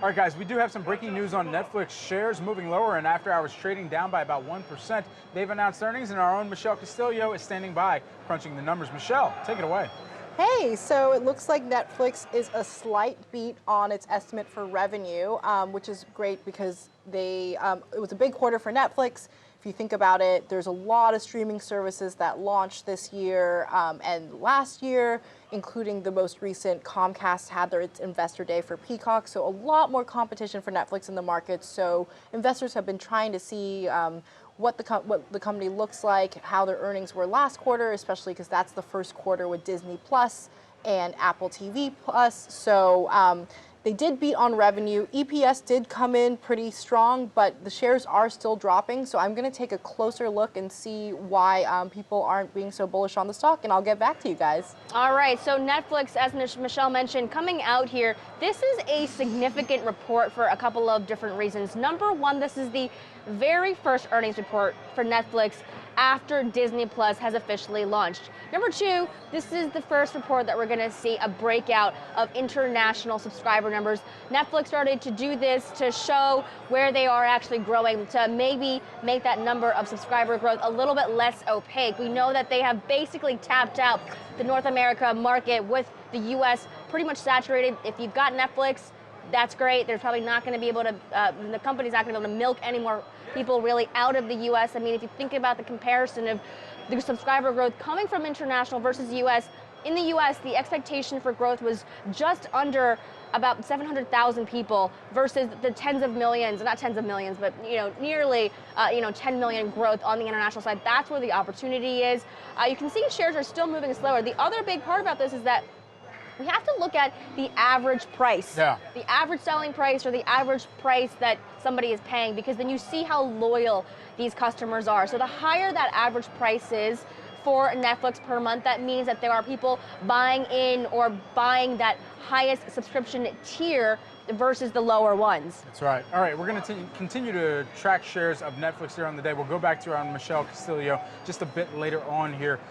All right, guys, we do have some breaking news on Netflix. Shares moving lower and after hours trading down by about 1%. They've announced earnings, and our own Michelle Castillo is standing by, crunching the numbers. Michelle, take it away. Hey, so it looks like Netflix is a slight beat on its estimate for revenue, which is great because it was a big quarter for Netflix. If you think about it, there's a lot of streaming services that launched this year and last year, including the most recent Comcast had its investor day for Peacock. So a lot more competition for Netflix in the market. So investors have been trying to see what the company looks like, how their earnings were last quarter, especially because that's the first quarter with Disney Plus and Apple TV Plus. So they did beat on revenue. EPS did come in pretty strong, but the shares are still dropping. So I'm going to take a closer look and see why people aren't being so bullish on the stock, and I'll get back to you guys. All right, so Netflix, as Michelle mentioned, coming out here, this is a significant report for a couple of different reasons. Number one, this is the very first earnings report for Netflix after Disney Plus has officially launched. Number two, this is the first report that we're going to see a breakout of international subscriber numbers. Netflix started to do this to show where they are actually growing, to maybe make that number of subscriber growth a little bit less opaque. We know that they have basically tapped out the North America market, with the US pretty much saturated. If you've got Netflix, that's great. They're probably not going to be able to, the company's not going to be able to milk any more people really out of the US. I mean, if you think about the comparison of the subscriber growth coming from international versus US, in the US, the expectation for growth was just under about 700,000 people versus the tens of millions, not tens of millions, but nearly 10 million growth on the international side. That's where the opportunity is. You can see shares are still moving slower. The other big part about this is that we have to look at the average price, the average selling price, or the average price that somebody is paying, because then you see how loyal these customers are. So the higher that average price is for Netflix per month, that means that there are people buying in or buying that highest subscription tier versus the lower ones. That's right. All right, we're going to continue to track shares of Netflix here on the day. We'll go back to our own Michelle Castillo just a bit later on here.